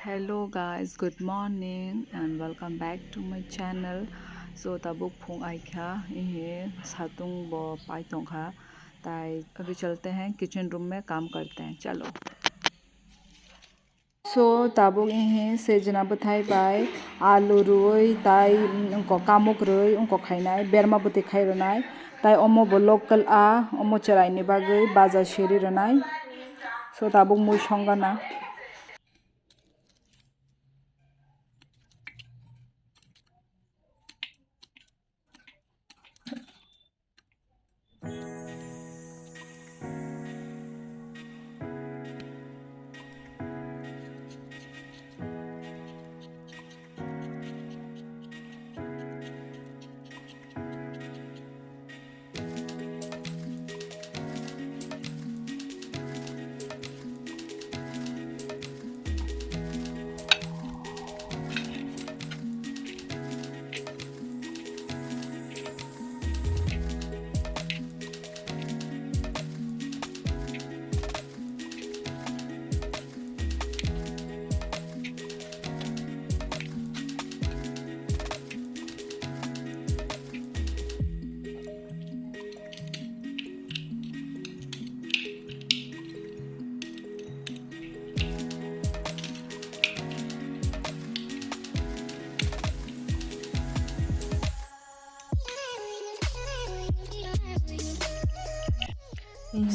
Hello guys, good morning and welcome back to my channel. So tabuk phung ai kha ये सातुंग बो पाइतों खा ताई अभी चलते हैं किचन रूम में काम करते हैं चलो. So tabuk ये सेजना बथाई बाय आलू रुई ताई उनको कामुक रुई उनको खाइनाय बेरमा बुते खाइ रनाय ताई ओमो बो लोकल ओमो चराइनि बागै बाजा शेरि रनाय. So tabuk मुई संगाना.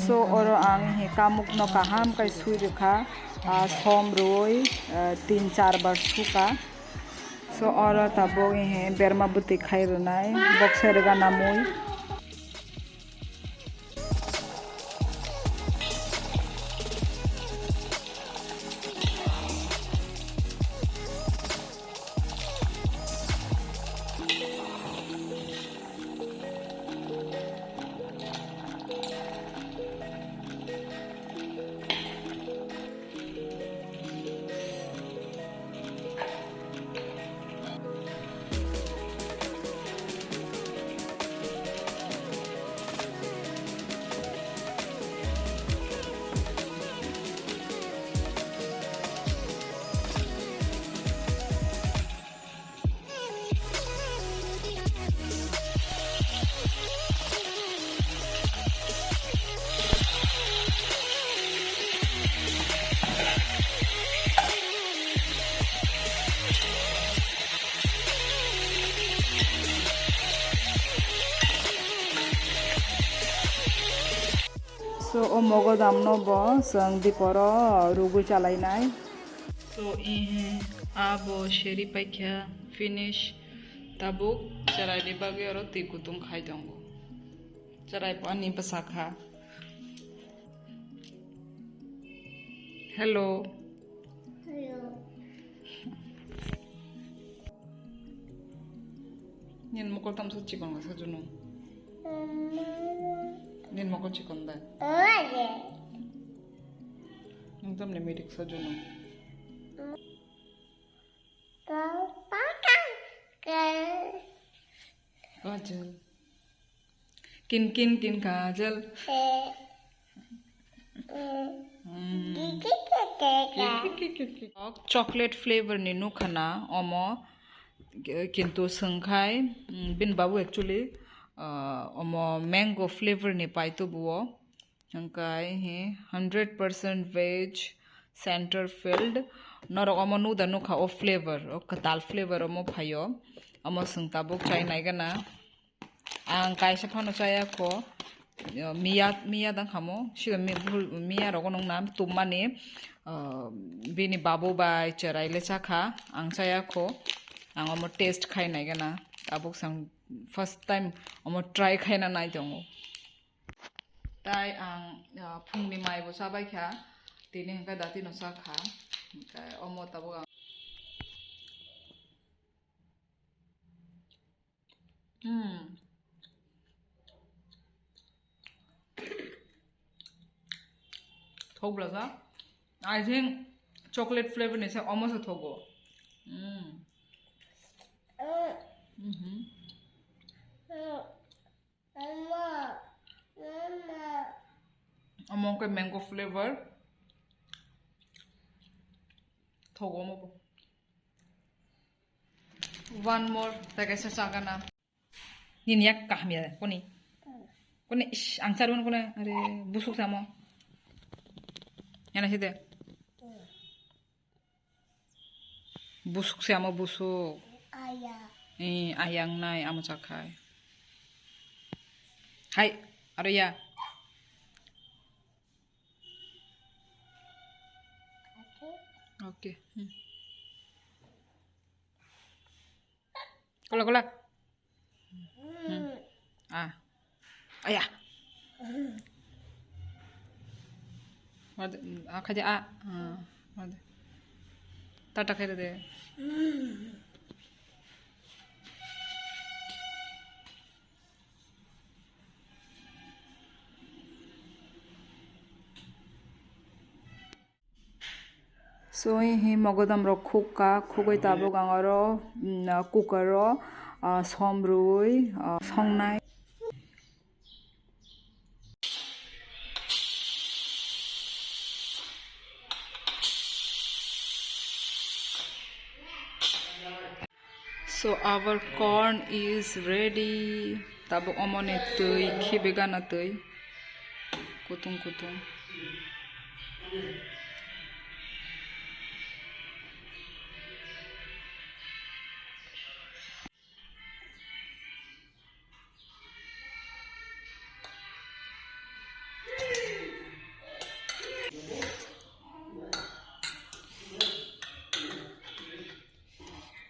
So oro ang he kamuk no kaham kai sui rekha som roi 3-4 bar suka. So oro tabo he berma buti khai runai boxer ga namui. So mogo damno bo sang diporo rugu chalainai. So abo sheri paikha finish tabuk charai ni bagi oro ti kutung khai dongo. Charai pani pasakha. Hello. Hello. Nin mokol tam sa chikon sa juno. Nin mokol chikon da. Nung tam limitik sa juno. Kajal. Kin kajal. Chocolate flavor ni nu khana omo kintu sengkhai bin babu actually omo mango flavor ni pai to buo angkai he 100% veg center filled nor omo nu da nu kha o flavor o katal flavor omo phayo omo sengta bok chai nai gana ang kai sa phano chaya ko Mia dang hamo sida Mia rogonong nam tumani bini babu bai cherai le chakha ang chaya ko ang omo taste khai nai gana abuk sang first time omo try khai na nai dongo tai ang phungni mai bo sabai kha tini ka dati no sa kha kai omo tabo Thogblaza. I think chocolate flavor is almost a thogo. Among the mango flavor. Thogo mo. One more. Tagay sa saka na. Niniyak kahmiya. Kuni. Kuni ish. Ang sarun ko na. Are busuk sa mo. Yan na siya. Busuk siya mo busuk. Ayah. Ayang nai amo sakay. Hai. Arya. Okay. Okay. Kola. Ayah. Mada. Kaja Mada. Tata kaya de. So he mogodam ro khugoi tabo gangaro cooker ro somrui songnai. So our corn is ready. Tabo omone tui khibegana tui. Kutung.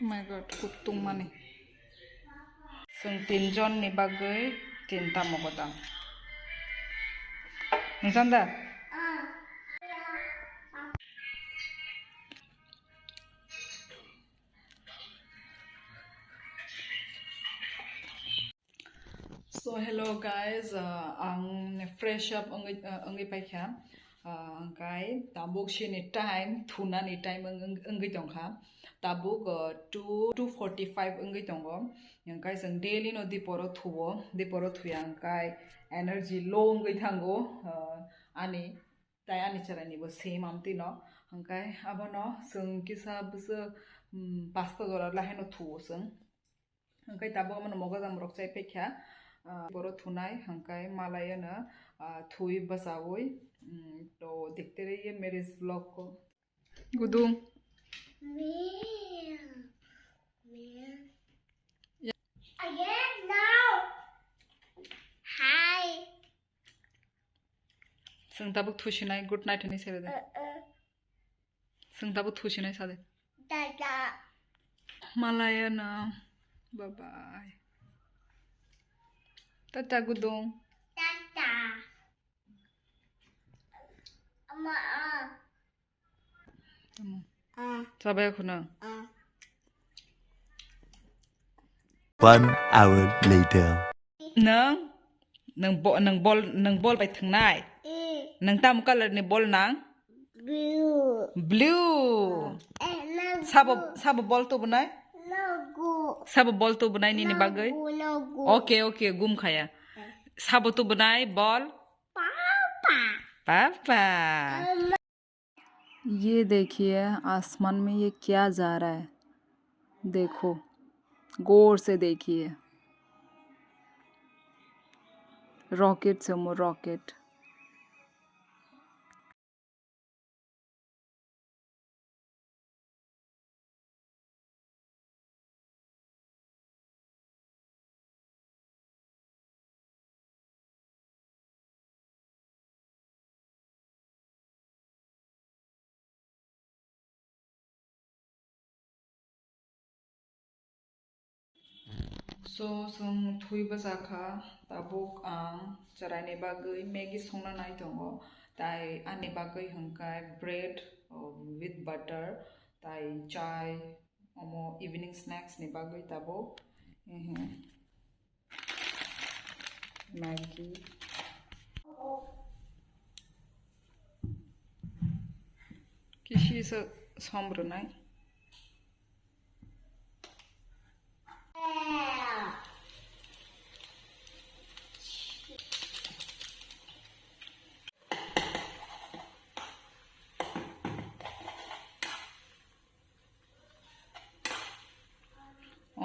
Oh my god, kutung mani. Sung tinjon ni bagay tinta mo kodam. Nsanda? So hello guys, ang fresh up angi paikha. Angkai tabuk shini time thuna ni time angi tongkha. Tabuk 2:45 angi tongo. Angkai sang daily no diporo thuya angkai energy low angi thango ani ani charani bo same amti no. Angkai abono sang kisa busa pasta dora laheno thuo sang. Angkai tabuk amano mogadam rokchai paikha. बरो थुनाई हंकाई मालाया ना Thuy बसावोई तो देखते रहिए मेरे इस blog को गुदू Again now. Hi. संताबुक थुशिनाई गुड नाइट नहीं सेरे दे संताबुक थुशिनाई सादे Dada. मालाया ना bye bye Tata gudong. Dada. Ama. Sabay ako na. 1 hour later. Nang ball by thangnai. Nang tam color ni ball nang blue. Sabo ball to bunay? Sabo ball to bunay ni bagay? Okay, gum khaya. Sabo to bunay ball? पापा ये देखिए आसमान में ये क्या जा रहा है देखो गौर से देखिए रॉकेट समो rocket So sung thui basaka tabuk ang charai bagay Maggi songna nai tongo tai ani bagay hangkai bread with butter tai chai omo evening snacks ni bagay tabuk Maggi kishi sa sombro nai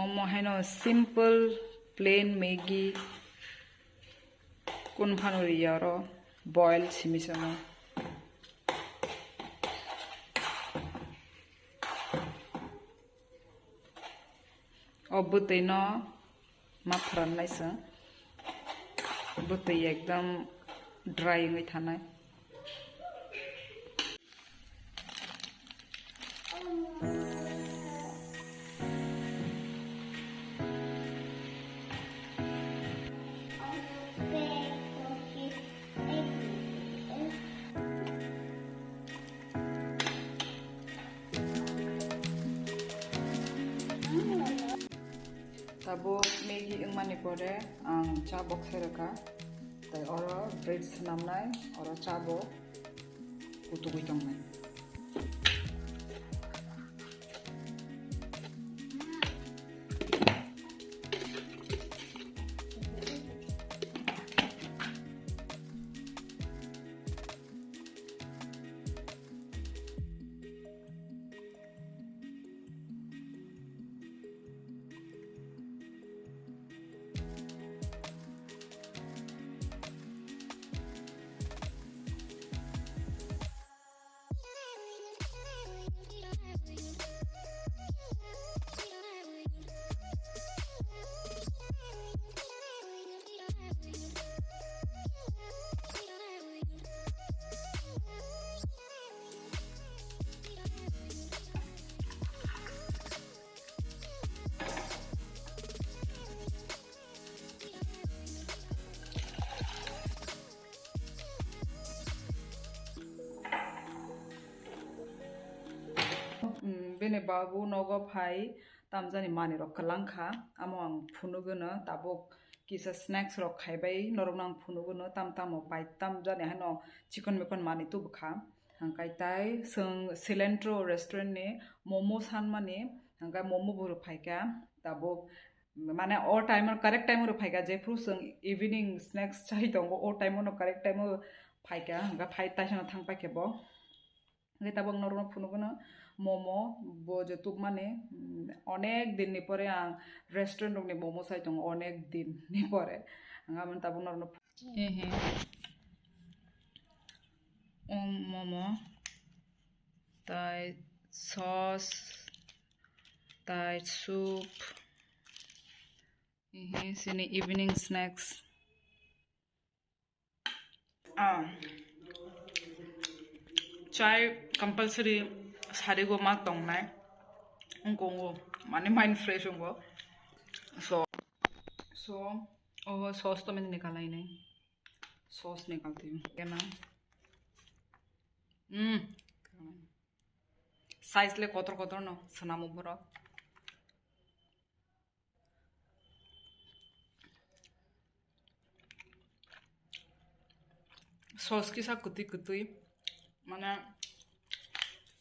omo haino simple plain Maggi kun phanori yaro boil simisano obutay no mafran naisa butay ekdam dry ngai thanai tabo Maggi ingmani pore ang cha box heraka tai oro bread snamnai oro cha bo kutugui tongnai bene babu nogo phai tamjani mani rok kalangkha amo ang phunugono tabuk kisa snacks rok khaibai norok ang phunugono tamtamo pai tamjani hano chicken mekon mani tubkha hangkai tai sung cilantro restaurant ni momo sanmani hangkai momo buru phaika tabuk মানে ও টাইমৰ correct টাইমৰ ফাইকা যে ফ্রু song evening snacks চাই দङ ও টাইমৰ correct টাইমৰ ফাইকা হंगा phi তাইসना थां पाकेबो गे ताबं नरनो फुनुगोनो मोमो बो जे तुब माने अनेक दिन नि परे आं रेस्टुरेंट नि मोमो साइ दङ अनेक दिन नि परे हंगा मन ताबं नरनो हे मोमो ताइ सॉस ताइ soup sini evening snacks chai compulsory sari go mak tong nai ongkongo mane mind fresh ongo so oh sauce to मैंने निकाला ही नहीं sauce निकालती हूँ क्या ना size ले kotor kotor no सनामो बरा सॉस की सा कुती कुती माने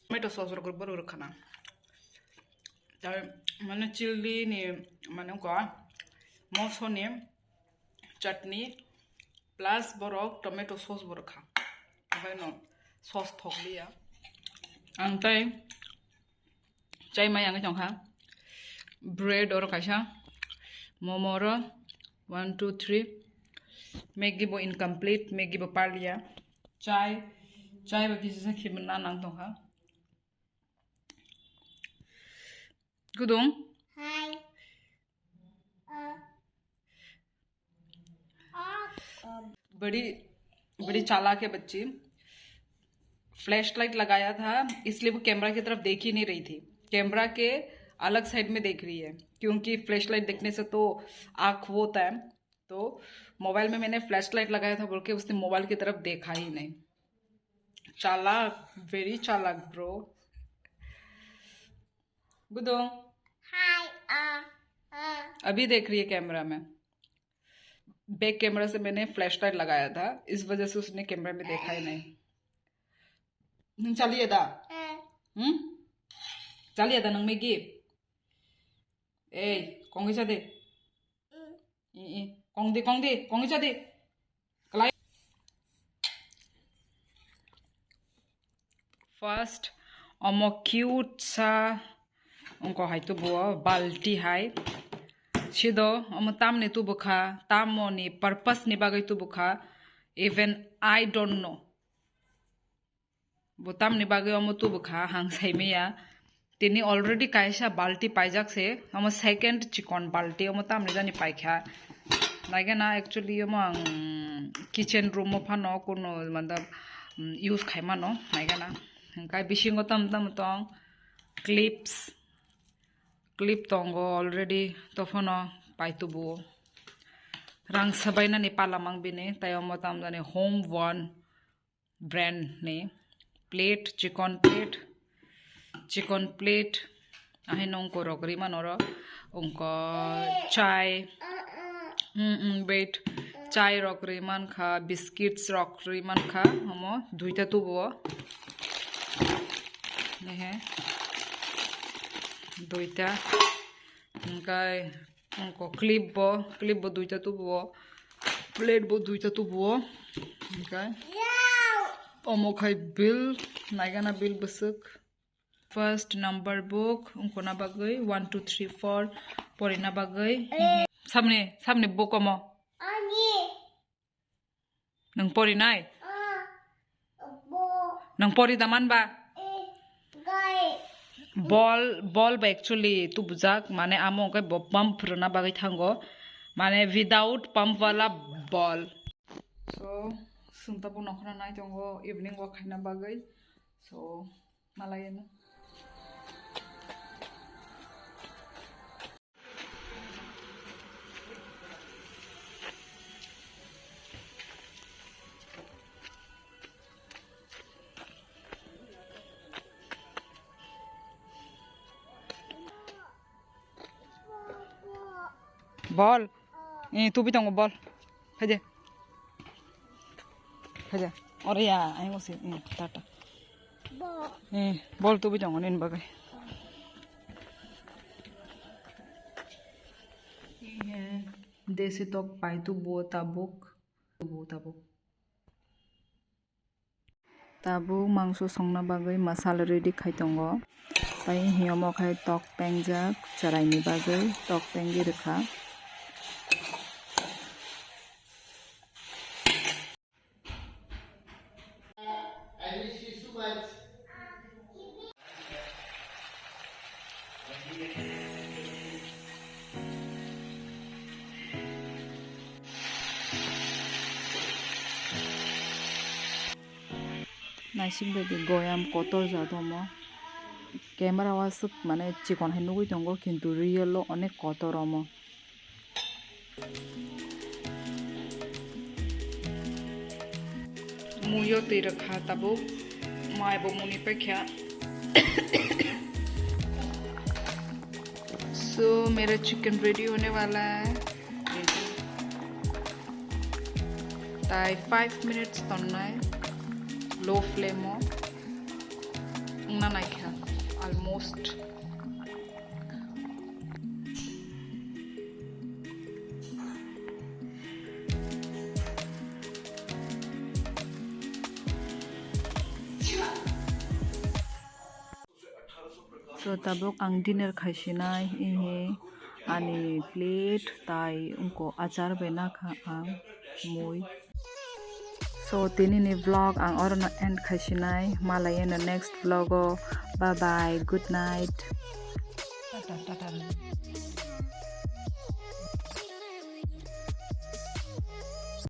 टमेटो सॉस रो बर रखना तार माने चिल्ली नि माने को मसो नि चटनी प्लस बरक टमेटो सॉस बर खा ओमफ्राय न सॉस थगलिया आंताय चाय माय आंगे जंखा ब्रेड और कासा मोमो रो 1 2 3 Maggi bo incomplete Maggi bo parlia chai ba kisi sa khimna nang tong ha gudong Hi. बड़ी चालाक है बच्ची फ्लैश लाइट लगाया था इसलिए वो कैमरा की तरफ देख ही नहीं रही थी कैमरा के अलग साइड में देख रही है क्योंकि फ्लैश लाइट देखने से तो आँख वो होता है तो मोबाइल में मैंने फ्लैश लाइट लगाया था बोल के उसने मोबाइल की तरफ देखा ही नहीं चालाक वेरी चालाक ब्रो गुदो Hi. अभी देख रही है कैमरा में बैक कैमरा से मैंने फ्लैश लाइट लगाया था इस वजह से उसने कैमरा में देखा ही नहीं चलिए दा चलिए दा नंग मेगी ए कौंगी चा दे कौंगी चा दे कलाई फर्स्ट अमो क्यूट सा ungko hai tu bo balti hai sido tam ni tu bukha tam mo ni purpose ni bagai tu bukha even I don't know botam ni bagai tu bukha hang sai me ya tini already kaisa balti paijak se second chikon balti tam ni jani paikha lage na actually kitchen room mo phano kono mandab use khai mano lage na kai bishingo tam tong clip tongo already tofono paitubu rang sabai na ni palamang bine tayo mo tam jani home one brand ne chicken plate ahe nong ko rokri manoro ungko chai wait chai rokri man kha biscuits rokri man kha homo duita tubo nehe duita kai ungko clip bo duita tubo plate bo duita tubo kai omo khai bill naigana bill busuk first number book ungko na bagai 1 2 3 4 porina bagai samne book omo Ani. nang pori nai Bo. nang pori daman ba Gai. ball ba actually tu bujak mane amo kai pump prana bagai thango mane without pump wala ball so sungta bu nokhna nai tongo evening walk khaina bagai so malayena ball tu bi tongo ball haje ore ya ai mo se tata Bo. ball tu bi tongo nin bagai desi tok pai tu bo tabuk mangso songna bagai masala ready khai tongo pai hiyomo khai tok pengjak charai ni bagai tok pengi rekha naising bedi goyam kotor jadomo camera wasuk mane chikon hai nugui tongo kintu real lo onek kotor omo muyo te rakha tabo mai bo muni pe kya so मेरा chicken ready होने वाला है ताई 5 minutes तन्ना है low flame mo na naikha almost so tabok ang dinner khaisinai ehe ani plate tai unko achar bena kha ang moi so tini ni vlog ang orona end khaisinai malaya na next vlog bye bye good night tata